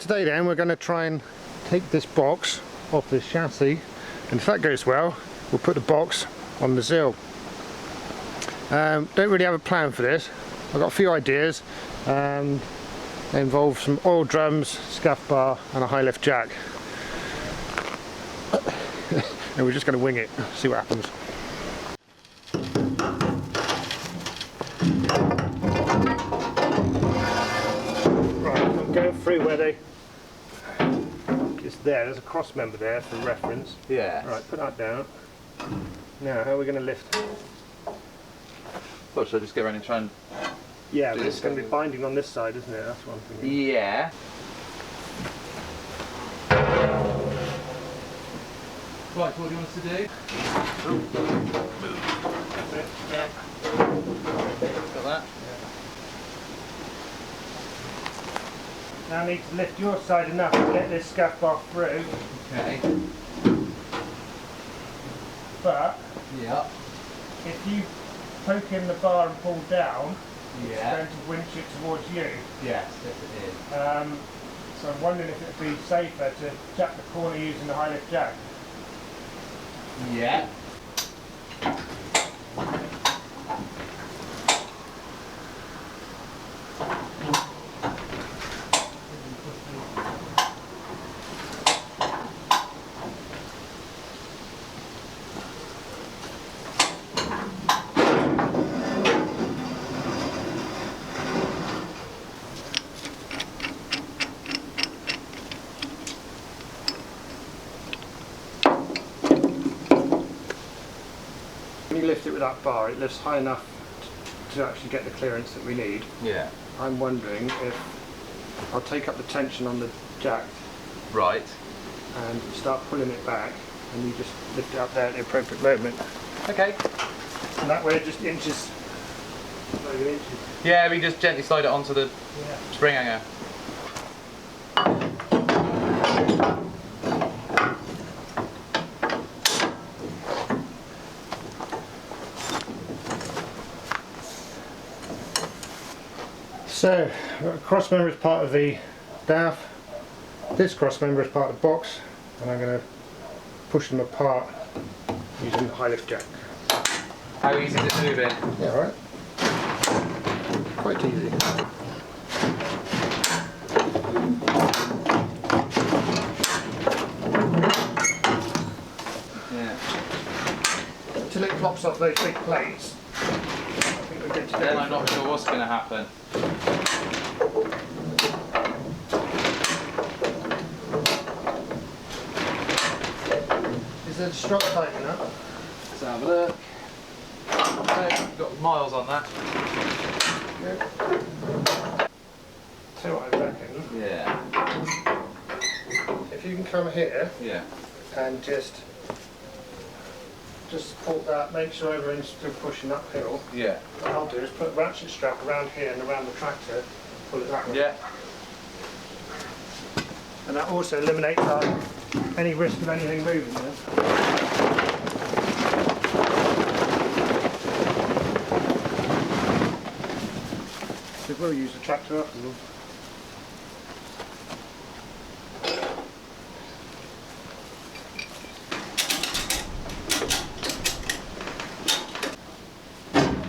Today then we're going to try and take this box off this chassis, and if that goes well we'll put the box on the Zill. Don't really have a plan for this. I've got a few ideas. They involve some oil drums, scuff bar and a high lift jack. And we're just going to wing it, see what happens. Right, I'm going through where they... It's there's a cross member there for reference. Yeah. Right, put that down. Now, how are we going to lift? What, should I just go around and try and... Yeah, but it's going to be binding on this side, isn't it? That's one thing. Yeah. Right, what do you want us to do? That's it. Yeah. Got that? Yeah. Now I need to lift your side enough to get this scuff bar through. Okay. But Yeah. if you poke in the bar and pull down, Yeah. it's going to winch it towards you. Yes, yes it is. So I'm wondering if it would be safer to jack the corner using the high lift jack. Yeah. When you lift it with that bar, it lifts high enough to actually get the clearance that we need. Yeah. I'm wondering if I'll take up the tension on the jack Right. and start pulling it back, and you just lift it up there at the appropriate moment. Okay. And that way it just inches. Not even inches. Yeah, we just gently slide it onto the spring hanger. So, cross member is part of the DAF, this cross member is part of the box, and I'm going to push them apart using the high lift jack. How easy is it to move in? Yeah, right. Quite easy. Yeah. Until it plops off those big plates, I think we're good to go. Then I'm not sure what's going to happen. Is the strap tight enough? Let's have a look. I've got miles on that. Good. So I reckon, Yeah. if you can come here Yeah. and just support that, make sure everyone's still pushing uphill. Yeah. What I'll do is put a ratchet strap around here and around the tractor, pull it that way. Yeah. And that also eliminates any risk of anything moving there. So we'll use the tractor up and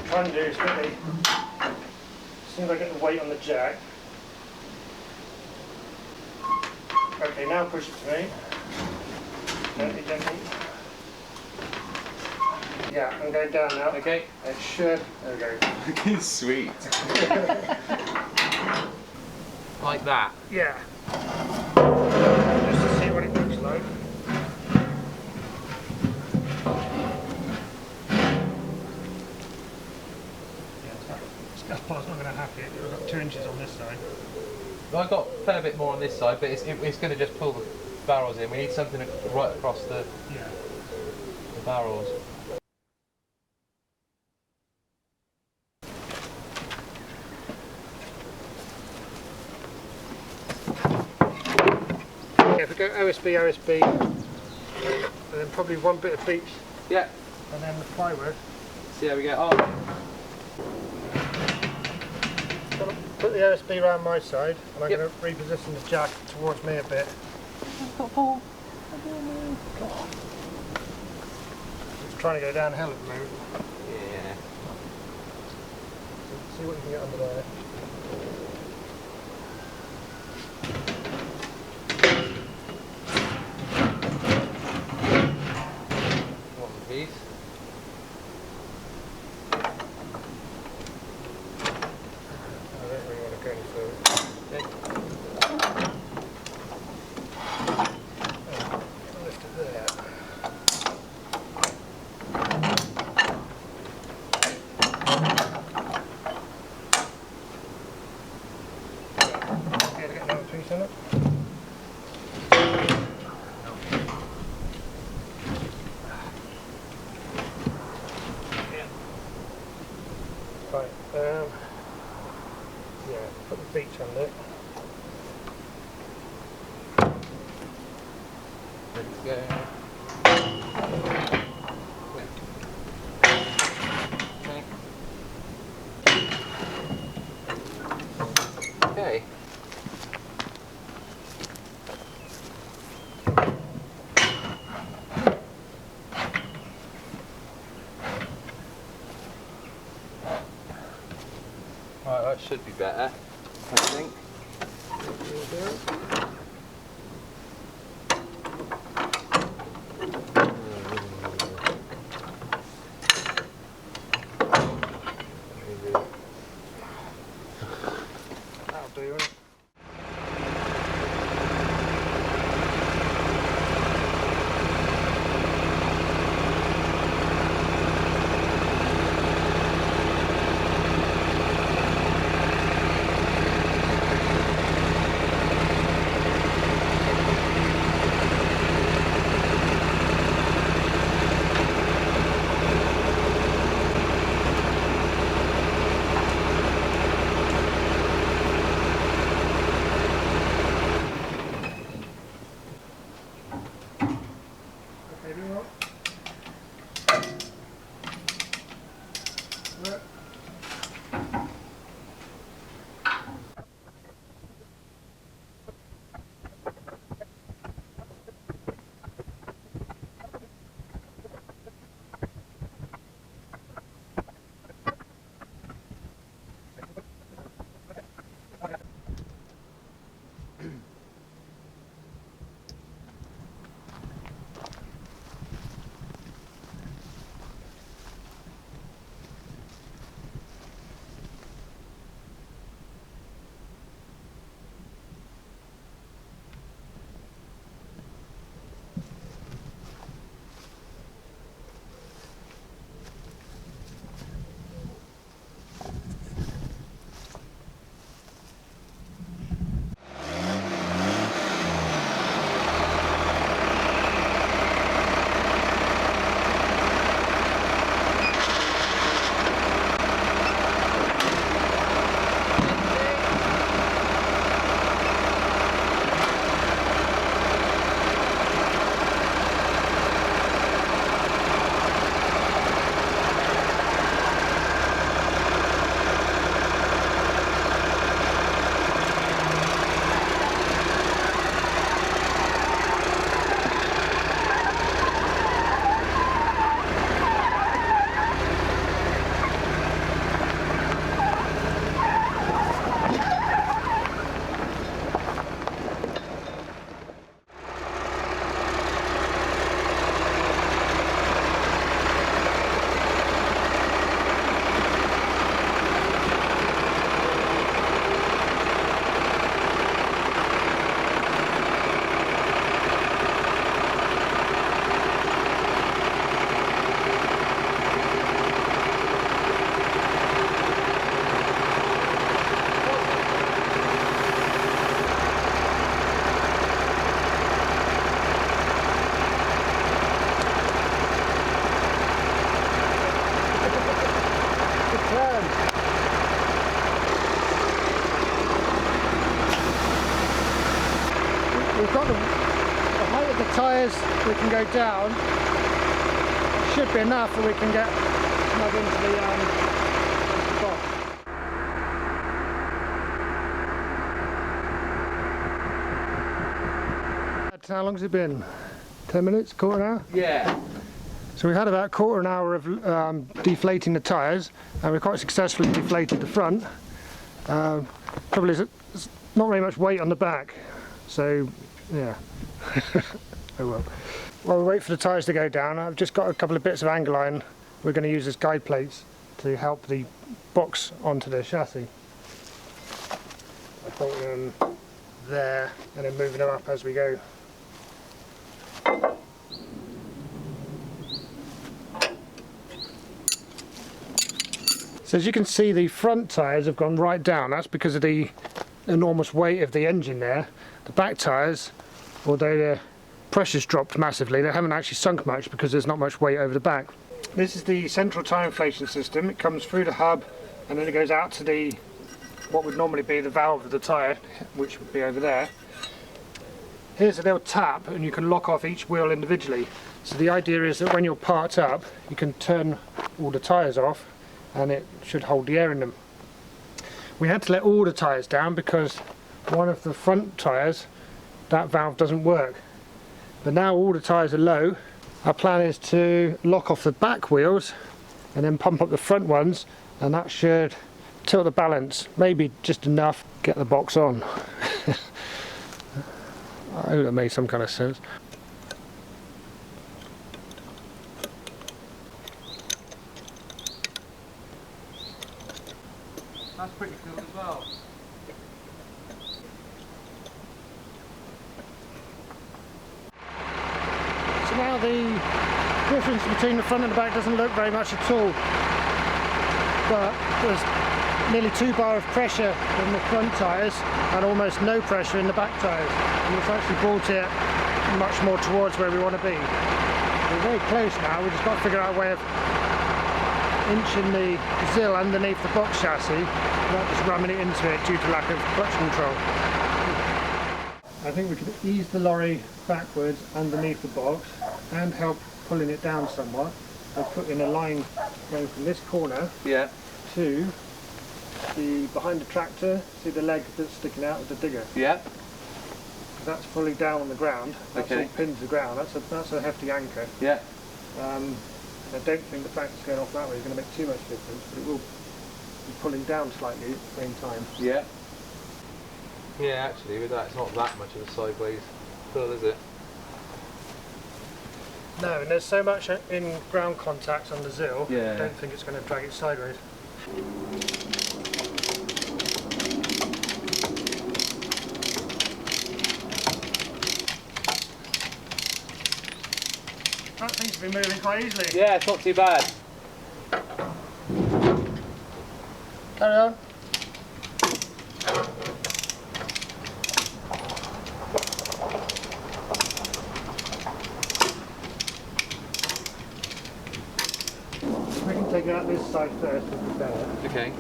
trying to do is get the, as soon as I get the weight on the jack. Okay, now push it to me. Gently, gently. Yeah, I'm going down now. Okay. It should. There we go. Sweet. Like that. Yeah. Just to see what it looks like. Scuff bar's not going to happen. We've got 2 inches on this side. Well, I've got a fair bit more on this side, but it's going to just pull the barrels in. We need something right across the barrels. Yeah, if we go OSB, OSB, and then probably one bit of beech. Yeah. And then the plywood. See how we get on. Got to put the OSB around my side, and I'm going to reposition the jack towards me a bit. It's trying to go downhill at the moment. Yeah. See what you can get under there. One piece. I don't really want to go any further. Okay. Lift it there. Okay, to get another piece in it. Right, yeah, put the beach on it. Let's go. Okay. Right, that should be better, I think. That'll do it. We've got the height of the tyres we can go down. Should be enough that we can get snug into the box. right, how long's it been? 10 minutes, quarter an hour? Yeah. So we've had about quarter an hour of deflating the tyres, and we've quite successfully deflated the front. Trouble is, there's not very much weight on the back, so yeah. Oh well. While we wait for the tyres to go down, I've just got a couple of bits of angle iron we're going to use as guide plates to help the box onto the chassis. I bolt them there and then moving them up as we go. So as you can see, the front tyres have gone right down. That's because of the enormous weight of the engine there. The back tyres, although the pressure's dropped massively, they haven't actually sunk much because there's not much weight over the back. This is the central tyre inflation system. It comes through the hub and then it goes out to the what would normally be the valve of the tyre, which would be over there. Here's a little tap and you can lock off each wheel individually. So the idea is that when you're parked up, you can turn all the tyres off and it should hold the air in them. We had to let all the tyres down because one of the front tyres, that valve doesn't work. But now all the tyres are low. Our plan is to lock off the back wheels and then pump up the front ones, and that should tilt the balance, maybe just enough to get the box on. I hope that made some kind of sense. That's pretty cool as well. So now the difference between the front and the back doesn't look very much at all, but there's nearly 2 bar of pressure in the front tyres and almost no pressure in the back tyres, and it's actually brought it much more towards where we want to be. We're very close now. We've just got to figure out a way of inching the ZIL underneath the box chassis, not just ramming it into it due to lack of clutch control. I think we could ease the lorry backwards underneath the box and help pulling it down somewhat by putting a line going from this corner to the behind the tractor. See the leg that's sticking out of the digger? Yeah. That's fully down on the ground. That's all pinned to the ground. That's a hefty anchor. Yeah. I don't think the fact it's going off that way is going to make too much difference, but it will be pulling down slightly at the same time. Yeah. Yeah, actually, with that, it's not that much of a sideways pull, is it? No, and there's so much in ground contact on the ZIL, Yeah. I don't think it's going to drag it sideways. That seems to be moving quite easily. Yeah, it's not too bad. Carry on. We can take it out this side first, would be better. Okay.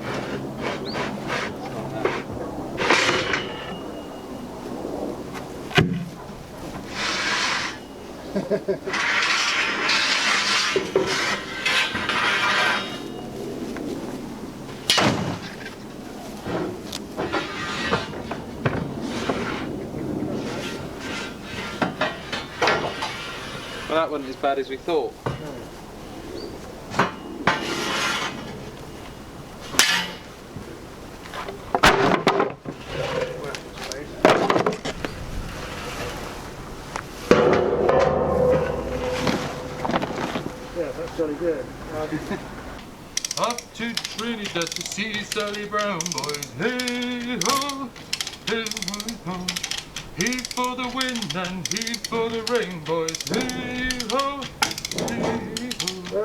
Well, that wasn't as bad as we thought. Yeah, that's jolly good. Up to Trinidad to see Sally Brown boys. Hey ho, hey ho, ho. He for the wind and he for the rain boys. Hey ho, hey ho.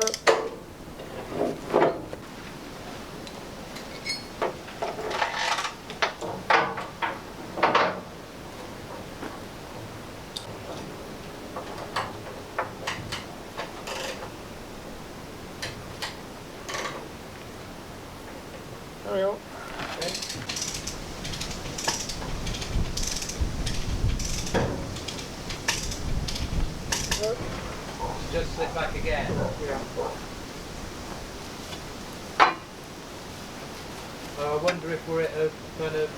Carry on. Just slip back again. Yeah. I wonder if we're at a kind of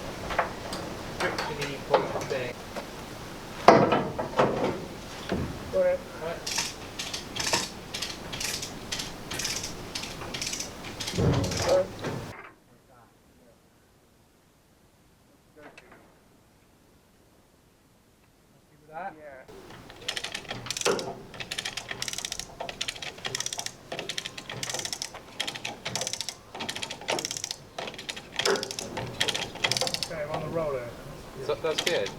friction-y point thing. that? Okay, I'm on the roller. So, that's good.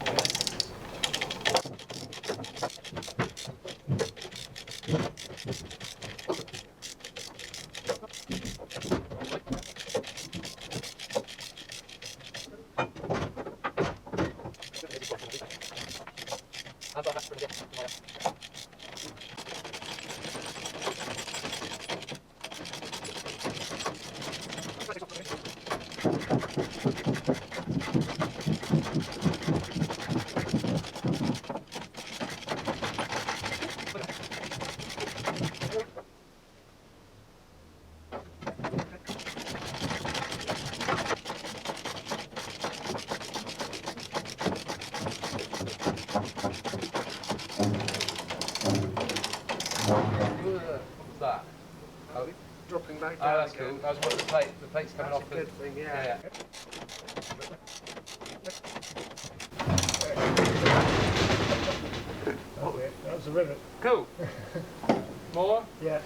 What's that? Oh, Dropping back oh down. that's cool. That was one of the plate. The plate's coming off. Good thing, yeah. Oh, yeah, that was a rivet. Cool. More? Yeah.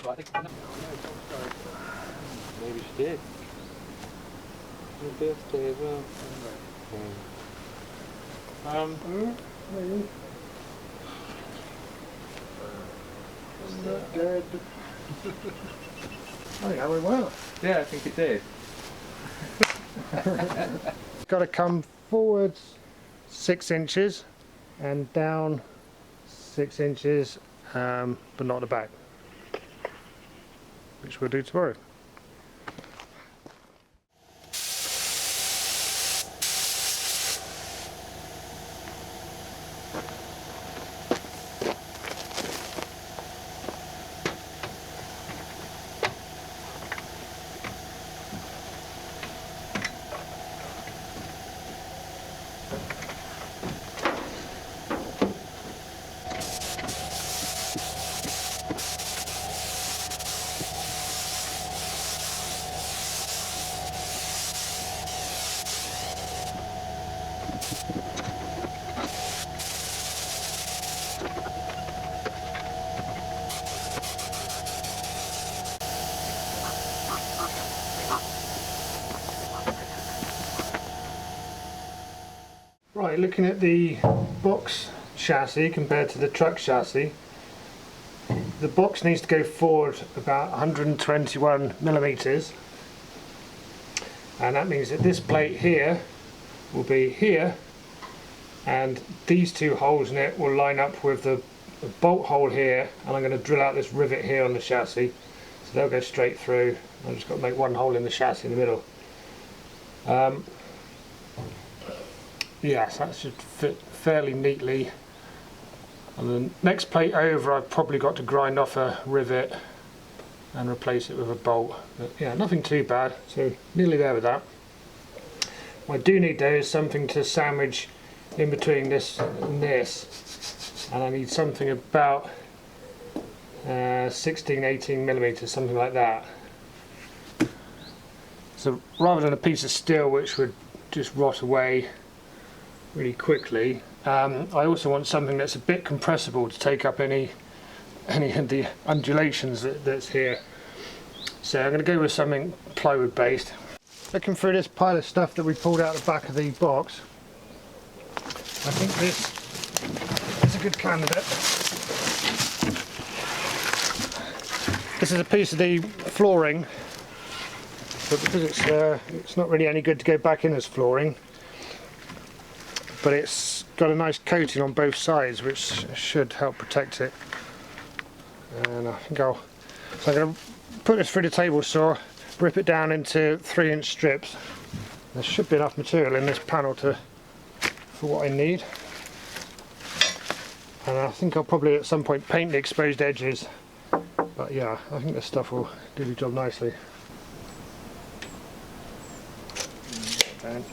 Right, I think. Maybe she did. Your birthday as well. Maybe. Not good. Oh yeah, we went well. Yeah, I think it did. It's got to come forwards 6 inches and down 6 inches, but not the back, which we'll do tomorrow. Right, looking at the box chassis compared to the truck chassis, the box needs to go forward about 121 millimeters, and that means that this plate here will be here, and these two holes in it will line up with the bolt hole here, and I'm going to drill out this rivet here on the chassis, so they'll go straight through. I've just got to make one hole in the chassis in the middle. Yes, that should fit fairly neatly. On the next plate over, I've probably got to grind off a rivet and replace it with a bolt. But yeah, nothing too bad, so nearly there with that. What I do need though is something to sandwich in between this and this, and I need something about 16-18 millimeters, something like that. So rather than a piece of steel which would just rot away really quickly, I also want something that's a bit compressible to take up any of the undulations that's here. So I'm going to go with something plywood based. Looking through this pile of stuff that we pulled out the back of the box, I think this is a good candidate. This is a piece of the flooring, but because it's not really any good to go back in as flooring, but it's got a nice coating on both sides which should help protect it. And I think so I'm going to put this through the table saw, rip it down into 3-inch strips. There should be enough material in this panel for what I need. And I think I'll probably at some point paint the exposed edges, but yeah, I think this stuff will do the job nicely. And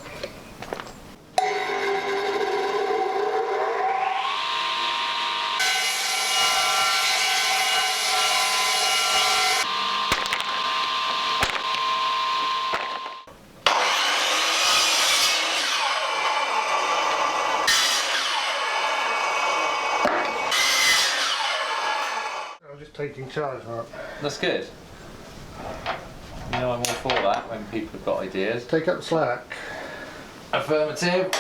taking charge, Mark. That's good. You know I'm all for that when people have got ideas. Take up the slack. Affirmative.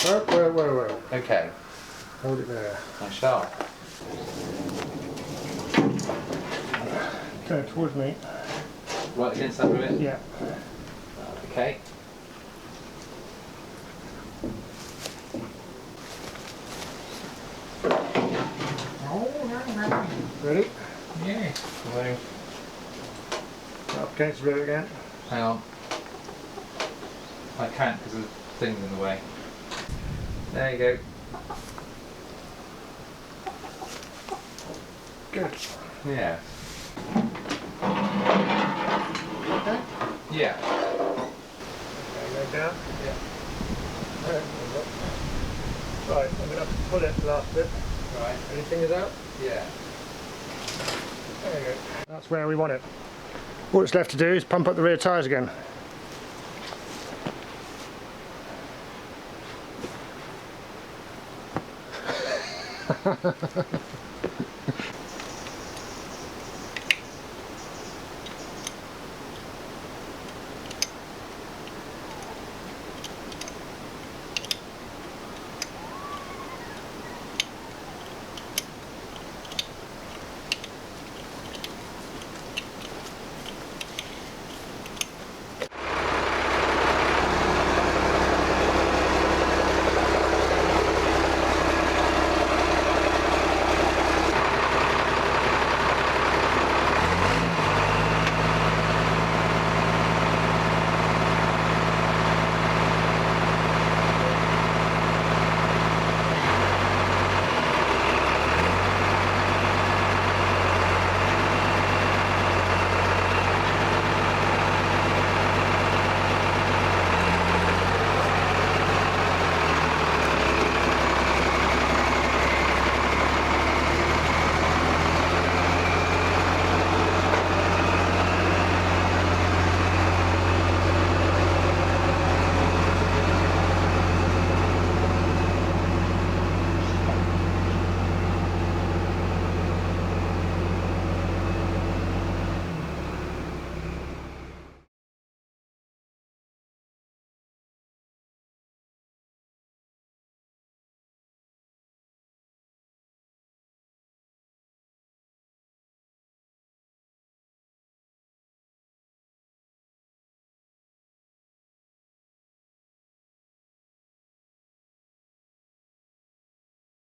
Whoa. Okay, Hold it there. I shall. Turn it towards me. Right against that rivet? Yeah. Okay. Ready? Yeah. Wait. Up against the rivet again. Hang on. I can't because the thing's in the way. There you go. Good. Yeah. Okay. Yeah. Okay, go down. Yeah. Right, I'm going to have to pull it the last bit. Right. Anything is out? Yeah. There you go. That's where we want it. All that's left to do is pump up the rear tyres again.